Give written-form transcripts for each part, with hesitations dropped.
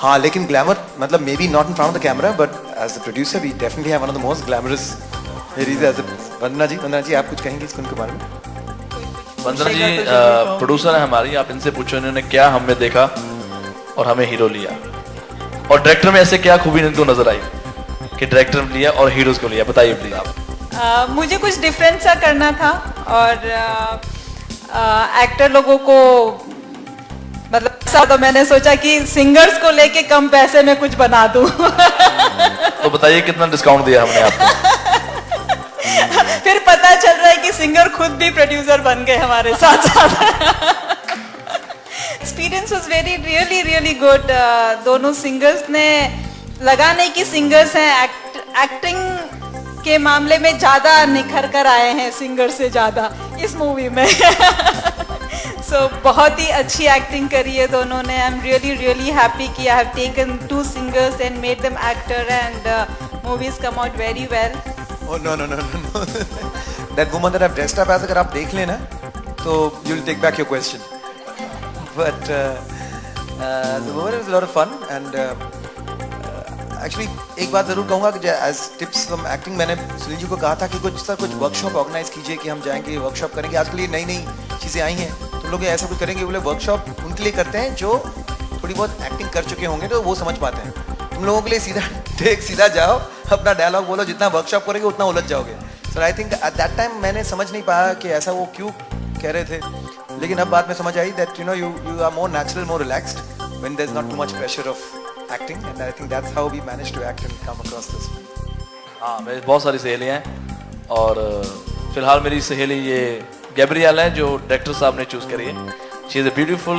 हाँ, लेकिन ग्लैमर मतलब may B not in front of the camera but as a producer we definitely have one of the most glamorous as a Vandana ji आप कुछ कहेंगे इस film के बारे में? वंदना जी प्रोड्यूसर है हमारी, आप इनसे पूछो इन्होंने क्या हमें देखा और हमें हीरो लिया, और डायरेक्टर में ऐसे क्या खूबी इनको नजर आई कि डायरेक्टर ने लिया और हीरोज को लिया, बताइए प्लीज आप। मुझे कुछ डिफरेंट सा करना था और एक्टर लोगों को मतलब ऐसा, तो मैंने सोचा कि सिंगर्स को लेके कम पैसे में कुछ बना दूं। तो बताइए कितना डिस्काउंट दिया हमने आपको? फिर पता चल रहा है कि सिंगर खुद भी प्रोड्यूसर बन गए हमारे साथ साथ। Experience was really good. दोनों सिंगर्स ने लगा नहीं कि सिंगर्स हैं, एक्टिंग के मामले में ज्यादा निखर कर आए हैं सिंगर से ज्यादा इस मूवी में। बहुत ही अच्छी एक्टिंग करी है दोनों ने। आई एम रियली हैप्पी कि I have taken 2 singers and made them actor and movies come out very well. Oh no. That woman that I've dressed up as, अगर आप देख लेना तो you'll take back your question. But the movie was a lot of fun and actually एक बात जरूर कहूँगा कि as tips from acting मैंने सुनील जी को कहा था कि कुछ वर्कशॉप ऑर्गेनाइज कीजिए कि हम जाएंगे वर्कशॉप करेंगे। आजकल ये नई चीज़ें आई हैं तो लोग ऐसा कुछ करेंगे, बोले वर्कशॉप उनके लिए करते हैं जो थोड़ी बहुत एक्टिंग कर चुके होंगे तो वो समझ पाते हैं। तुम लोगों के लिए सीधा जाओ, अपना डायलॉग बोलो, जितना वर्कशॉप करेंगे उतना उलझ जाओगे। So I think at that time मैंने समझ नहीं पाया कि ऐसा वो क्यों कह रहे थे, लेकिन अब बाद में समझ आई that you are more natural, more relaxed when there is not too much pressure of acting and I think that's how we manage to act and come across this. हाँ, मेरी बहुत सारी सहेलियाँ हैं और फिलहाल मेरी सहेली ये गैब्रियल है जो डायरेक्टर साहब ने चूज करी है। She is a beautiful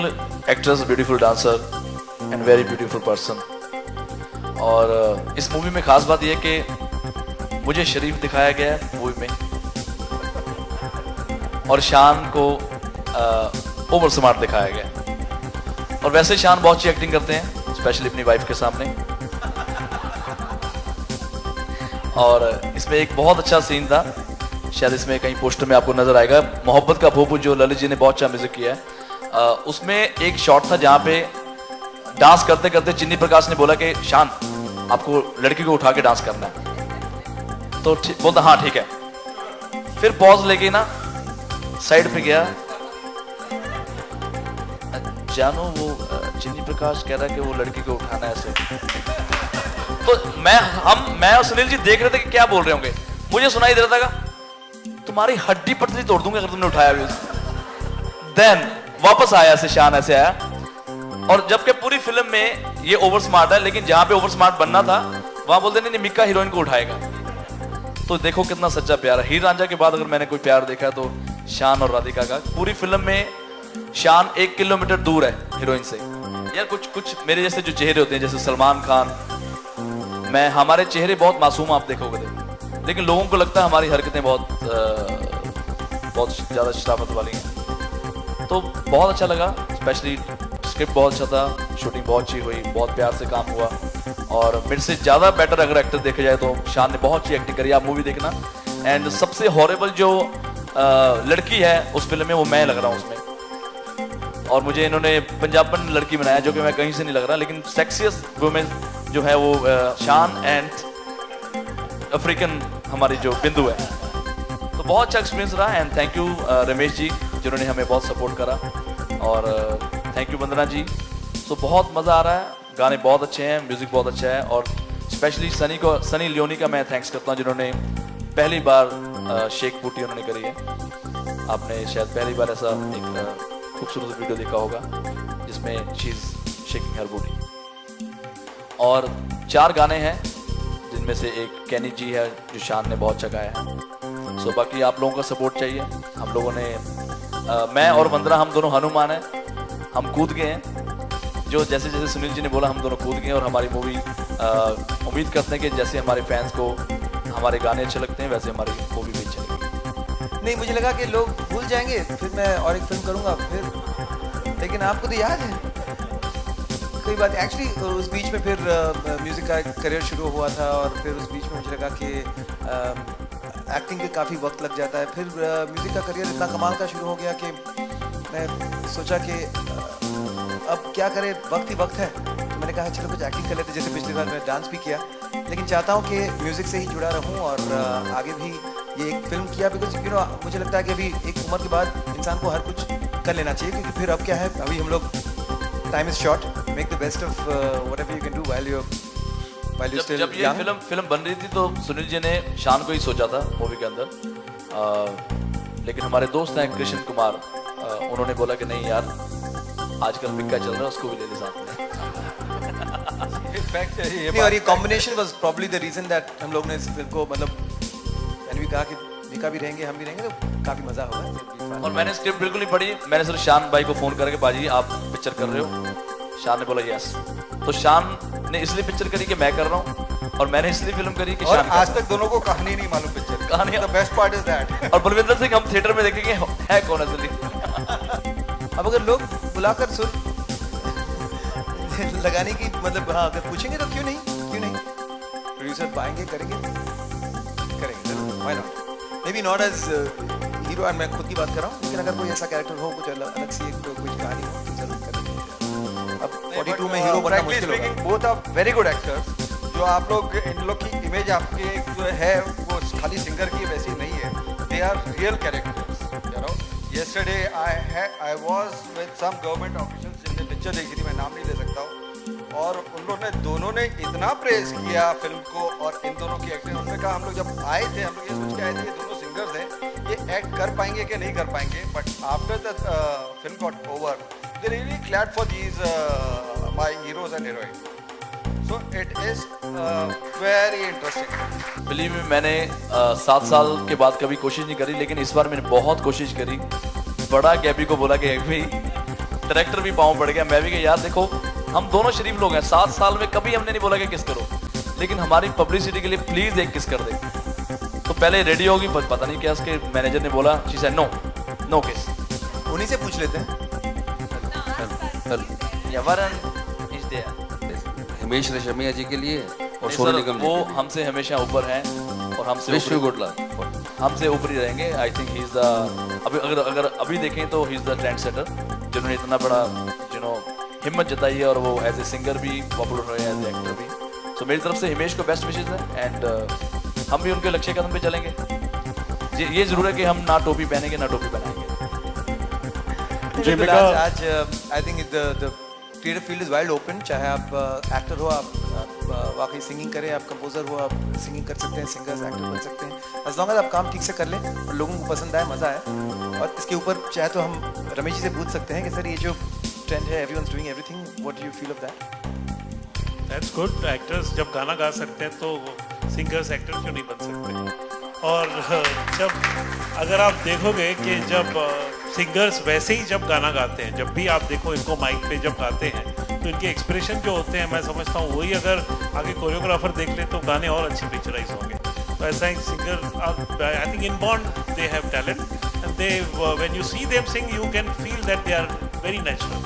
actress, beautiful dancer and very beautiful person. और इस मूवी में खास बात यह कि मुझे शरीफ दिखाया गया है मूवी में और शान को ओवर स्मार्ट दिखाया गया। और वैसे शान बहुत अच्छी एक्टिंग करते हैं, स्पेशली अपनी वाइफ के सामने। और इसमें एक बहुत अच्छा सीन था, शायद इसमें कहीं पोस्टर में आपको नजर आएगा, मोहब्बत का भोपू जो ललित जी ने बहुत अच्छा म्यूजिक किया है। उसमें एक शॉट था जहाँ पे डांस करते करते चिन्नी प्रकाश ने बोला कि शान आपको लड़की को उठा के डांस करना है, तो बोलता हाँ ठीक है। फिर पॉज लेके ना साइड पे गया, जानो वो चिन्नी प्रकाश कह रहा है कि वो लड़की को उठाना है ऐसे। तो मैं और सुनील जी देख रहे थे कि क्या बोल रहे होंगे, मुझे सुनाई दे रहा था तुम्हारी हड्डी पटरी तोड़ दूंगा अगर तुमने उठाया भी। देन वापस आया ऐसे, शान ऐसे आया। और जबकि पूरी फिल्म में ये ओवर स्मार्ट है, लेकिन जहां पे ओवर स्मार्ट बनना था वहां बोलते नहीं मिक्का हीरोइन को उठाएगा। तो देखो कितना सच्चा प्यार है। हीर रांझा के बाद अगर मैंने कोई प्यार देखा तो शान और राधिका का। पूरी फिल्म में शान 1 किलोमीटर दूर है हीरोइन से। यार कुछ मेरे जैसे जो चेहरे होते हैं जैसे सलमान खान, हमारे चेहरे बहुत मासूम आप देखोगे, लेकिन लोगों को लगता है हमारी हरकतें बहुत ज्यादा शराफत वाली हैं। तो बहुत अच्छा लगा, स्पेशली स्क्रिप्ट बहुत अच्छा था, शूटिंग बहुत अच्छी हुई, बहुत प्यार से काम हुआ। और मेरे से ज़्यादा बेटर अगर एक्टर देखे जाए तो शान ने बहुत अच्छी एक्टिंग करी, आप मूवी देखना। एंड सबसे हॉरेबल जो लड़की है उस फिल्म में वो मैं लग रहा हूँ उसमें। और मुझे इन्होंने पंजाबन लड़की बनाया जो कि मैं कहीं से नहीं लग रहा, लेकिन सेक्सियस्ट वुमेन जो है वो शान एंड अफ्रीकन हमारी जो बिंदु है। तो बहुत अच्छा एक्सपीरियंस रहा and thank you Ramesh ji जिन्होंने हमें बहुत सपोर्ट करा, और थैंक यू वंदना जी। तो बहुत मज़ा आ रहा है, गाने बहुत अच्छे हैं, म्यूज़िक बहुत अच्छा है। और स्पेशली सनी लियोनी का मैं थैंक्स करता हूँ जिन्होंने पहली बार शेक बूटी उन्होंने करी है। आपने शायद पहली बार ऐसा एक खूबसूरत वीडियो देखा होगा जिसमें शी इज़ शेकिंग हर बूटी। और 4 गाने हैं जिनमें से एक कैनी जी है जो शान ने बहुत अच्छा गाया है। सो बाकी आप लोगों का सपोर्ट चाहिए। हम लोगों ने मैं और वंदना हम दोनों हनुमान हैं, हम कूद गए हैं। जो जैसे जैसे सुनील जी ने बोला हम दोनों कूद गए और हमारी मूवी उम्मीद करते हैं कि जैसे हमारे फैंस को हमारे गाने अच्छे लगते हैं वैसे हमारी मूवी भी अच्छी लगेगी। नहीं, मुझे लगा कि लोग भूल जाएंगे, फिर मैं और एक फिल्म करूँगा फिर, लेकिन आपको तो याद है कोई बात। एक्चुअली उस बीच में फिर म्यूज़िक का करियर शुरू हुआ था और फिर उस बीच में मुझे लगा कि एक्टिंग के काफ़ी वक्त लग जाता है। फिर म्यूज़िक का करियर इतना कमाल का शुरू हो गया कि मैं सोचा कि अब क्या करें, वक्त ही वक्त है। मैंने कहा चलो कुछ एक्टिंग कर लेते, जैसे पिछली बार मैं डांस भी किया, लेकिन चाहता हूँ कि म्यूज़िक से ही जुड़ा रहूँ और आगे भी ये एक फिल्म किया, बिकॉज यू नो मुझे लगता है कि अभी एक उम्र के बाद इंसान को हर कुछ कर लेना चाहिए, क्योंकि फिर अब क्या है, अभी हम लोग time is short, make the best of whatever you can do while you still जब ये फिल्म बन रही थी तो सुनील जी ने शान को ही सोचा था मूवी के अंदर, लेकिन हमारे दोस्त हैं कृष्ण कुमार, उन्होंने बोला कि नहीं यार आजकल मिक्का चल रहा है, उसको भी ले ले साथ में। नहीं, और ये combination was probably the reason that हम लोग ने इस फिल्म को, मतलब मैंने भी कहा कि निका भी रहेंगे, हम भी रहेंगे, तो काफी मजा होगा। और मैंने स्क्रिप्ट बिल्कुल नहीं पढ़ी, मैंने सिर्फ शान भाई को फोन करके बाजी आप पिक्चर कर रहे हो, शान ने बोला यस, तो शान ने इसलिए पिक्चर करी कि मैं कर रहा हूँ, और मैंने इसलिए फिल्म करी कि और शान आज तक दोनों को कहानी नहीं मालूम पिक्चर कहानी। The best part is that. और बलविंदर सिंह हम थिएटर में देखेंगे है कौन असली। अब अगर लोग बुलाकर सुर लगाने की, मतलब हाँ अगर पूछेंगे तो क्यों नहीं, प्रोड्यूसर पाएंगे, करेंगे, why not, may be not as hero, and मैं खुद की बात कर रहा हूँ, लेकिन अगर कोई ऐसा कैरेक्टर हो, कुछ अलग सी एक कोई कहानी हो तो जरूर करेंगे। अब 42 में हीरो बनना मुश्किल होगा। Both are very good actors. जो आप लोग, इन लोग की इमेज आपके जो है वो खाली सिंगर की वैसी नहीं है, they are real characters, you know. yesterday I was with some government officials जिनने पिक्चर देखी थी, मैं नाम नहीं ले सकता हूँ, और उन लोगों ने, दोनों ने इतना प्रेज किया फिल्म को और इन दोनों की एक्टिंग। उन्होंने कहा हम लोग जब आए थे, हम लोग ये सोच के आए थे ये दोनों सिंगर्स हैं, ये एक्ट कर पाएंगे कि नहीं कर पाएंगे, but after the film got over they really clad for these my heroes and heroine, so it is very interesting. Believe में मैंने 7 साल के बाद कभी कोशिश नहीं करी, लेकिन इस बार मैंने बहुत कोशिश करी। बड़ा गैबी को बोला कि भाई डायरेक्टर भी पाँव पड़ गया, मैं भी कि यार देखो हम दोनों शरीफ लोग हैं, 7 साल में कभी हमने नहीं बोला कि किस करो, लेकिन हमारी पब्लिसिटी के लिए प्लीज एक किस कर दे। तो पहले रेडी होगी, पता नहीं क्या उसके मैनेजर ने बोला, शी सेड नो किस। उन्हीं से पूछ लेते हैं। वरुण इज देयर, हिमेश रेशमिया जी के लिए और नहीं सोनू सर, निगम वो हमसे हमेशा ऊपर हैं और हमसे विश यू ऊपर- गुड लक। हमसे ऊपर ही रहेंगे। I think he is the, अभी अगर अभी देखें तो he is the trend setter, जिन्होंने इतना बड़ा हिम्मत जताई है, और वो एज ए सिंगर भी पॉपुलर हुए, एज ए एक्टर भी। सो मेरी तरफ से हिमेश को बेस्ट विशेज है, एंड हम भी उनके लक्ष्य कदम पे चलेंगे। ये जरूर है कि हम ना टोपी पहनेंगे ना टोपी बनाएंगे। बिल्कुल, आज I think the creative field is wide open, चाहे आप एक्टर हो, आप वाकई सिंगिंग करें, आप कंपोजर हो, आप सिंगिंग कर सकते हैं, सिंगर्स एक्टर बन सकते हैं, एज लॉन्ग एज आप काम ठीक से कर लें और लोगों को पसंद आए, मज़ा आए। और इसके ऊपर चाहे तो हम रमेश जी से पूछ सकते हैं कि सर ये जो ट्रेंड है, everyone's doing everything, what do you feel of that? That's good. Actors जब गाना गा सकते हैं तो सिंगर्स एक्टर क्यों नहीं बन सकते? और जब अगर आप देखोगे कि जब सिंगर्स वैसे ही जब गाना गाते हैं, जब भी आप देखो इनको माइक पे जब गाते हैं तो इनके एक्सप्रेशन जो होते हैं, मैं समझता हूँ वही अगर आगे कोरियोग्राफर देख ले तो गाने और अच्छे पिक्चराइज होंगे। तो ऐसा ही singer, I think inborn they have talent, and they when you see them sing you can feel that they are very natural.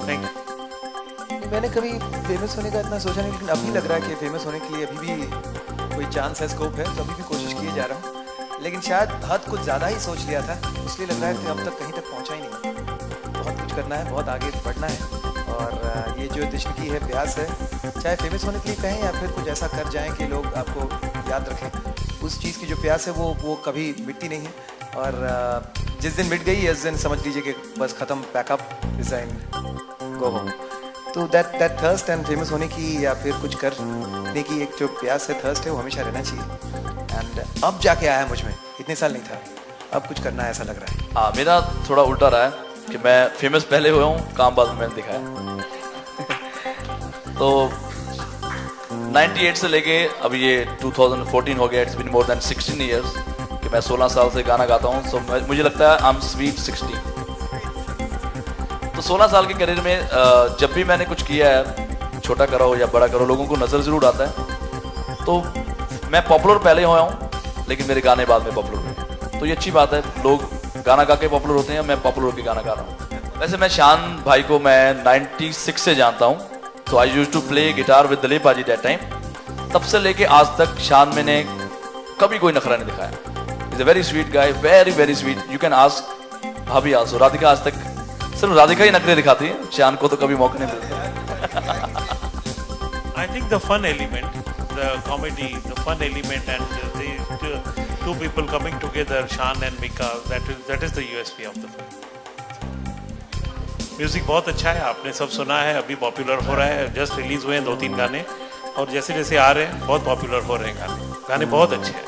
Thank you. मैंने कभी फेमस होने का इतना सोचा नहीं, लेकिन अभी लग रहा है कि फेमस होने के लिए अभी भी कोई चांस है, स्कोप है, तो अभी भी कोशिश किए जा रहा हूँ, लेकिन शायद हद कुछ ज़्यादा ही सोच लिया था, इसलिए लग रहा है कि अब तक कहीं तक पहुँचा ही नहीं। बहुत कुछ करना है, बहुत आगे बढ़ना है, और ये जो तशनीकी है, प्यास है, चाहे फेमस होने के लिए कहें या फिर कुछ ऐसा कर जाएं कि लोग आपको याद रखें, उस चीज़ की जो प्यास है वो कभी मिटती नहीं है, और जिस दिन मिट गई उस दिन समझ लीजिए कि बस ख़त्म, पैकअप, रिजाइन, गो होम। तो दैट थर्स्ट एंड फेमस होने की या फिर कुछ करने की एक जो प्यास है, थर्स्ट है, वो हमेशा रहना चाहिए, एंड अब जाके आया है मुझ में, इतने साल नहीं था, अब कुछ करना है ऐसा लग रहा है। हाँ, मेरा थोड़ा उल्टा रहा है कि मैं फेमस पहले हुआ हूँ, काम बाद में मैंने दिखाया। तो 98 से लेके अभी ये 2014 हो गया, it's been more than 16 years कि मैं 16 साल से गाना गाता हूँ। सो मुझे लगता है आई एम स्वीट 16। तो 16 साल के करियर में जब भी मैंने कुछ किया है, छोटा करो या बड़ा करो, लोगों को नज़र ज़रूर आता है। तो मैं पॉपुलर पहले हुआ हूँ, लेकिन मेरे गाने बाद में पॉपुलर हुए, तो ये अच्छी बात है। लोग गाना गा के पॉपुलर होते हैं, मैं पॉपुलर होकर गाना गा रहा हूँ। वैसे मैं शान भाई को मैं 96 से जानता हूँ, तो I used to play guitar with Dilip paaji that time. तब से लेके आज तक शान मैंने कभी कोई नखरा नहीं दिखाया। Is a very sweet guy, very very sweet. You can ask भाभी आल्सो। राधिका आज तक सिर्फ राधिका ही नखरे दिखाती है, शान को तो कभी मौका नहीं मिलता। I think the fun element, the comedy, the fun element, and the two people coming together, Shan and Mika, that is the USP of the film. Music बहुत अच्छा है, आपने सब सुना है, अभी पॉपुलर हो रहा है, जस्ट रिलीज हुए हैं 2-3 गाने और जैसे जैसे आ रहे हैं बहुत पॉपुलर हो रहे हैं गाने बहुत अच्छे हैं.